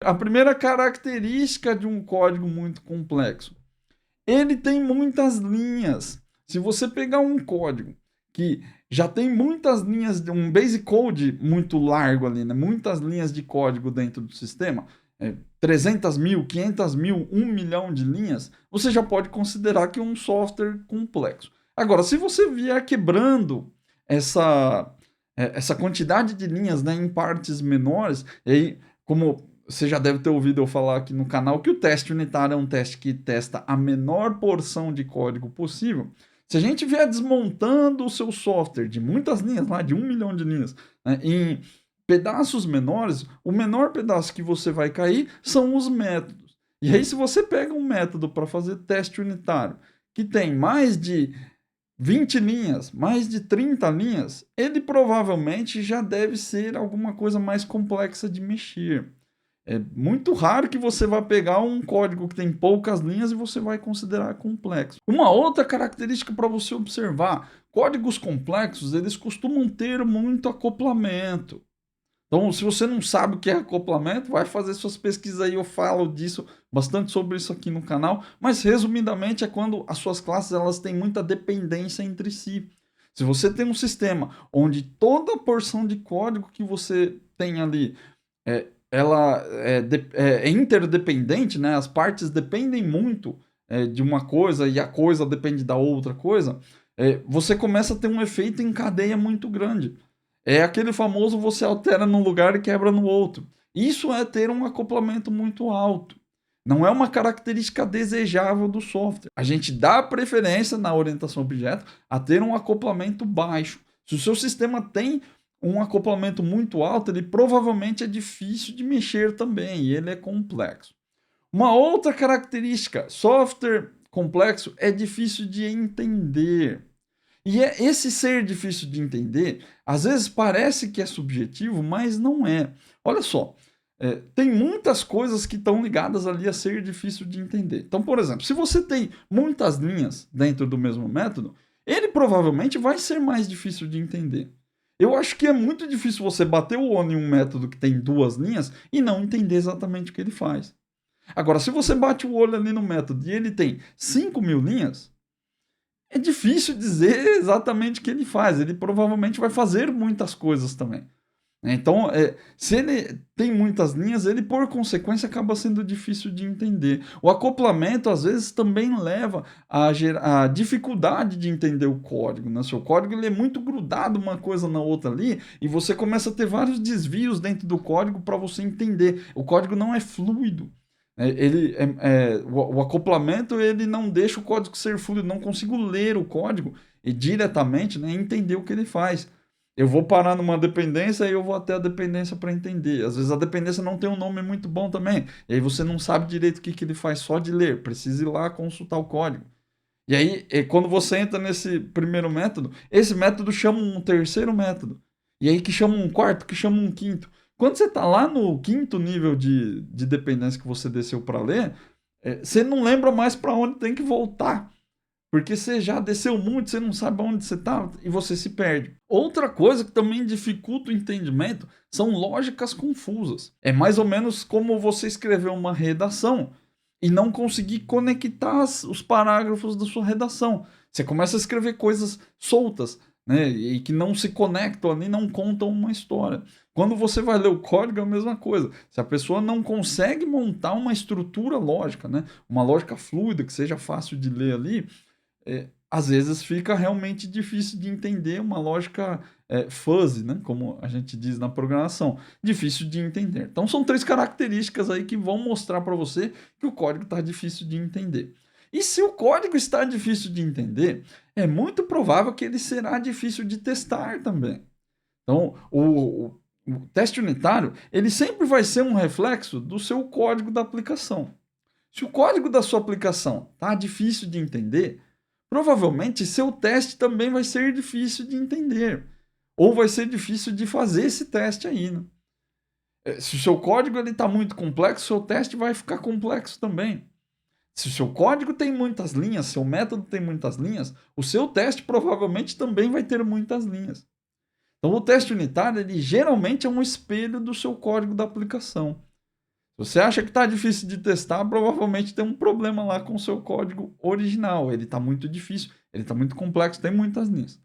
A primeira característica de um código muito complexo, ele tem muitas linhas. Se você pegar um código que já tem muitas linhas, um basic code muito largo ali, né? Muitas linhas de código dentro do sistema, 300 mil, 500 mil, 1 milhão de linhas, você já pode considerar que é um software complexo. Agora, se você vier quebrando essa quantidade de linhas, né, em partes menores, e aí, como você já deve ter ouvido eu falar aqui no canal, que o teste unitário é um teste que testa a menor porção de código possível. Se a gente vier desmontando o seu software de muitas linhas, lá de 1 milhão de linhas, né, em pedaços menores, o menor pedaço que você vai cair são os métodos. E aí, se você pega um método para fazer teste unitário que tem mais de 20 linhas, mais de 30 linhas, ele provavelmente já deve ser alguma coisa mais complexa de mexer. É muito raro que você vai pegar um código que tem poucas linhas e você vai considerar complexo. Uma outra característica para você observar, códigos complexos, eles costumam ter muito acoplamento. Então, se você não sabe o que é acoplamento, vai fazer suas pesquisas aí, eu falo disso, bastante sobre isso aqui no canal, mas resumidamente é quando as suas classes elas têm muita dependência entre si. Se você tem um sistema onde toda a porção de código que você tem ali ela é interdependente, né? As partes dependem muito de uma coisa e a coisa depende da outra coisa, você começa a ter um efeito em cadeia muito grande. É aquele famoso você altera num lugar e quebra no outro. Isso é ter um acoplamento muito alto. Não é uma característica desejável do software. A gente dá preferência na orientação a objeto a ter um acoplamento baixo. Se o seu sistema tem um acoplamento muito alto, ele provavelmente é difícil de mexer também, e ele é complexo. Uma outra característica, software complexo é difícil de entender. E esse ser difícil de entender, às vezes parece que é subjetivo, mas não é. Olha só, tem muitas coisas que estão ligadas ali a ser difícil de entender. Então, por exemplo, se você tem muitas linhas dentro do mesmo método, ele provavelmente vai ser mais difícil de entender. Eu acho que é muito difícil você bater o olho em um método que tem duas linhas e não entender exatamente o que ele faz. Agora, se você bate o olho ali no método e ele tem 5 mil linhas, é difícil dizer exatamente o que ele faz. Ele provavelmente vai fazer muitas coisas também. Então, se ele tem muitas linhas, ele por consequência acaba sendo difícil de entender. O acoplamento às vezes também leva a dificuldade de entender o código. Né? Seu código ele é muito grudado uma coisa na outra ali e você começa a ter vários desvios dentro do código para você entender. O código não é fluido. O acoplamento ele não deixa o código ser fluido, não consigo ler o código e diretamente, né, entender o que ele faz. Eu vou parar numa dependência e eu vou até a dependência para entender. Às vezes a dependência não tem um nome muito bom também. E aí você não sabe direito o que ele faz só de ler. Precisa ir lá consultar o código. E aí, quando você entra nesse primeiro método, esse método chama um terceiro método. E aí que chama um quarto, que chama um quinto. Quando você está lá no quinto nível de dependência que você desceu para ler, você não lembra mais para onde tem que voltar. Porque você já desceu muito, você não sabe onde você está e você se perde. Outra coisa que também dificulta o entendimento são lógicas confusas. É mais ou menos como você escrever uma redação e não conseguir conectar os parágrafos da sua redação. Você começa a escrever coisas soltas, né, e que não se conectam ali, não contam uma história. Quando você vai ler o código é a mesma coisa. Se a pessoa não consegue montar uma estrutura lógica, né, uma lógica fluida que seja fácil de ler ali, às vezes fica realmente difícil de entender uma lógica fuzzy, né? Como a gente diz na programação, difícil de entender. Então são três características aí que vão mostrar para você que o código está difícil de entender. E se o código está difícil de entender, é muito provável que ele será difícil de testar também. Então, o teste unitário, ele sempre vai ser um reflexo do seu código da aplicação. Se o código da sua aplicação está difícil de entender, provavelmente seu teste também vai ser difícil de entender. Ou vai ser difícil de fazer esse teste aí. Né? Se o seu código está muito complexo, seu teste vai ficar complexo também. Se o seu código tem muitas linhas, seu método tem muitas linhas, o seu teste provavelmente também vai ter muitas linhas. Então o teste unitário, ele geralmente é um espelho do seu código da aplicação. Você acha que está difícil de testar, provavelmente tem um problema lá com o seu código original. Ele está muito difícil, ele está muito complexo, tem muitas linhas.